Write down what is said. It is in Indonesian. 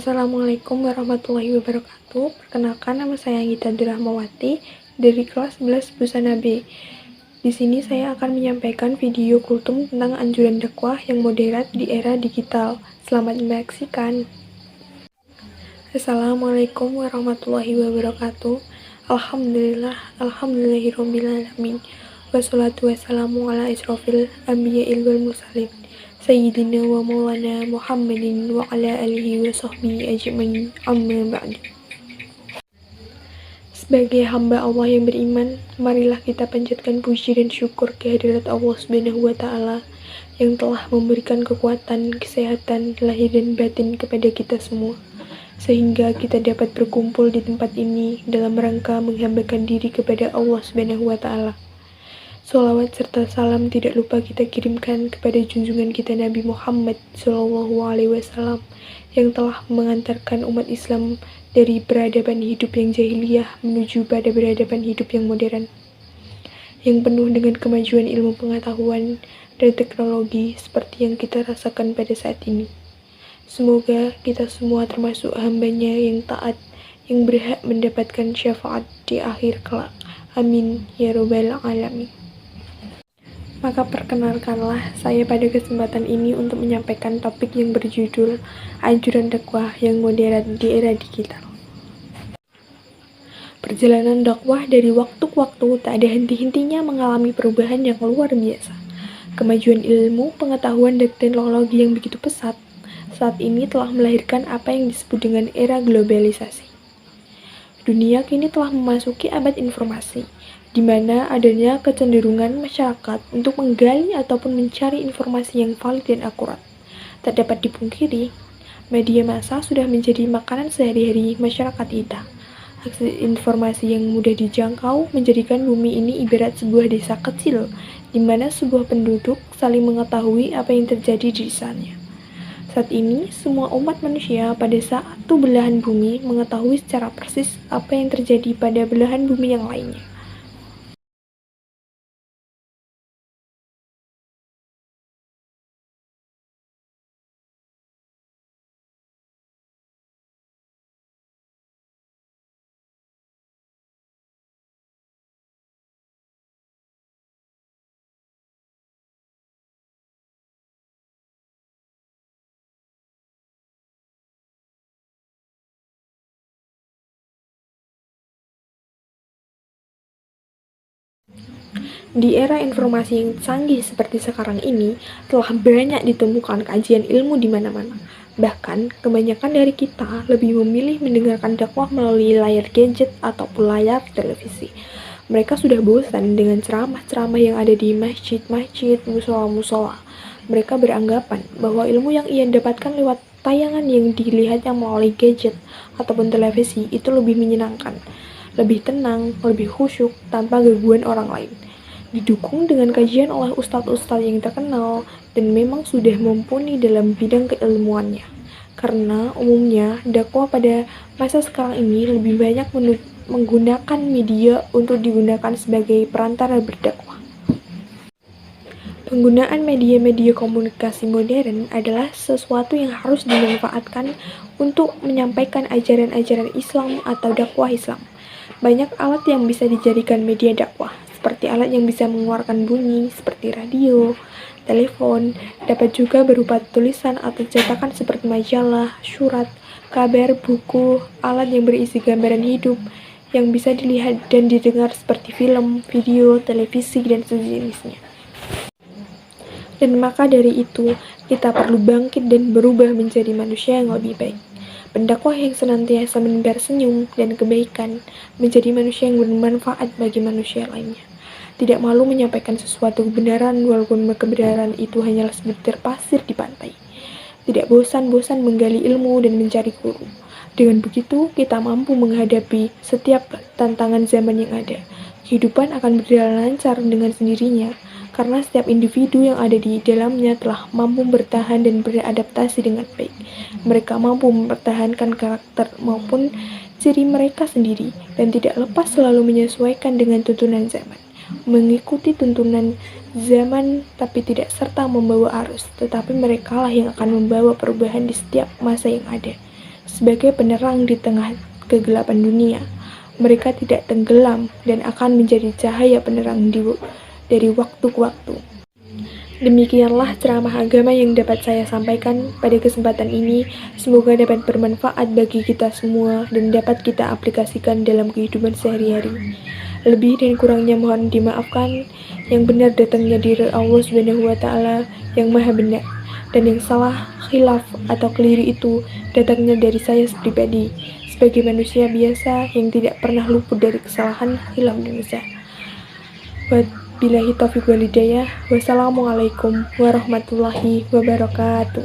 Assalamualaikum warahmatullahi wabarakatuh. Perkenalkan, nama saya Gita Rahmawati dari kelas 11 Busana B. Di sini saya akan menyampaikan video kultum tentang anjuran dakwah yang moderat di era digital. Selamat menyaksikan. Assalamualaikum warahmatullahi wabarakatuh. Alhamdulillahirrabbilalamin. Wassalatu wassalamu ala isrofil anbiya'il wal mursalin. Sayyidina wa maulana Muhammadin wa ala alihi wa sahbihi ajma'in, amma ba'du. Sebagai hamba Allah yang beriman, marilah kita panjatkan puji dan syukur kehadirat Allah Subhanahu wa Ta'ala yang telah memberikan kekuatan, kesehatan, lahir dan batin kepada kita semua, sehingga kita dapat berkumpul di tempat ini dalam rangka menghambakan diri kepada Allah Subhanahu wa Ta'ala. Sholawat serta salam tidak lupa kita kirimkan kepada junjungan kita Nabi Muhammad SAW yang telah mengantarkan umat Islam dari peradaban hidup yang jahiliyah menuju pada peradaban hidup yang modern, yang penuh dengan kemajuan ilmu pengetahuan dan teknologi seperti yang kita rasakan pada saat ini. Semoga kita semua termasuk hambanya yang taat, yang berhak mendapatkan syafaat di akhir kelak. Amin ya robbal alamin. Maka perkenalkanlah saya pada kesempatan ini untuk menyampaikan topik yang berjudul anjuran dakwah yang modern di era digital. Perjalanan dakwah dari waktu ke waktu tak ada henti-hentinya mengalami perubahan yang luar biasa. Kemajuan ilmu, pengetahuan, dan teknologi yang begitu pesat saat ini telah melahirkan apa yang disebut dengan era globalisasi. Dunia kini telah memasuki abad informasi, di mana adanya kecenderungan masyarakat untuk menggali ataupun mencari informasi yang valid dan akurat. Tak dapat dipungkiri, media massa sudah menjadi makanan sehari-hari masyarakat kita. Akses informasi yang mudah dijangkau menjadikan bumi ini ibarat sebuah desa kecil, di mana sebuah penduduk saling mengetahui apa yang terjadi di desanya. Saat ini, semua umat manusia pada satu belahan bumi mengetahui secara persis apa yang terjadi pada belahan bumi yang lainnya. Di era informasi yang canggih seperti sekarang ini, telah banyak ditemukan kajian ilmu di mana-mana. Bahkan, kebanyakan dari kita lebih memilih mendengarkan dakwah melalui layar gadget ataupun layar televisi. Mereka sudah bosan dengan ceramah-ceramah yang ada di masjid-masjid, musola-musola. Mereka beranggapan bahwa ilmu yang ia dapatkan lewat tayangan yang dilihatnya melalui gadget ataupun televisi itu lebih menyenangkan, lebih tenang, lebih khusyuk, tanpa gangguan orang lain. Didukung dengan kajian oleh ustadz-ustadz yang terkenal dan memang sudah mumpuni dalam bidang keilmuannya. Karena umumnya dakwah pada masa sekarang ini lebih banyak menggunakan media untuk digunakan sebagai perantara berdakwah. Penggunaan media-media komunikasi modern adalah sesuatu yang harus dimanfaatkan untuk menyampaikan ajaran-ajaran Islam atau dakwah Islam. Banyak alat yang bisa dijadikan media dakwah, seperti alat yang bisa mengeluarkan bunyi seperti radio, telepon, dapat juga berupa tulisan atau cetakan seperti majalah, surat, kabar, buku, alat yang berisi gambaran hidup yang bisa dilihat dan didengar seperti film, video, televisi, dan sejenisnya. Dan maka dari itu, kita perlu bangkit dan berubah menjadi manusia yang lebih baik. Pendakwah yang senantiasa menebar senyum dan kebaikan, menjadi manusia yang bermanfaat bagi manusia lainnya. Tidak malu menyampaikan sesuatu kebenaran walaupun kebenaran itu hanyalah sebutir pasir di pantai. Tidak bosan-bosan menggali ilmu dan mencari guru. Dengan begitu, kita mampu menghadapi setiap tantangan zaman yang ada. Kehidupan akan berjalan lancar dengan sendirinya, karena setiap individu yang ada di dalamnya telah mampu bertahan dan beradaptasi dengan baik. Mereka mampu mempertahankan karakter maupun ciri mereka sendiri dan tidak lepas selalu menyesuaikan dengan tuntunan zaman. Mengikuti tuntunan zaman tapi tidak serta membawa arus, tetapi merekalah yang akan membawa perubahan di setiap masa yang ada. sebagai penerang di tengah kegelapan dunia. Mereka tidak tenggelam dan akan menjadi cahaya penerang dari waktu ke waktu. Demikianlah ceramah agama yang dapat saya sampaikan pada kesempatan ini. Semoga dapat bermanfaat bagi kita semua dan dapat kita aplikasikan dalam kehidupan sehari-hari. Lebih dan kurangnya mohon dimaafkan. Yang benar datangnya dari Allah Subhanahu wa Ta'ala yang Maha Benar, dan yang salah, khilaf atau keliru itu datangnya dari saya pribadi sebagai manusia biasa yang tidak pernah luput dari kesalahan, khilaf dan dosa. Wabillahi taufiq wal hidayah. Wassalamualaikum warahmatullahi wabarakatuh.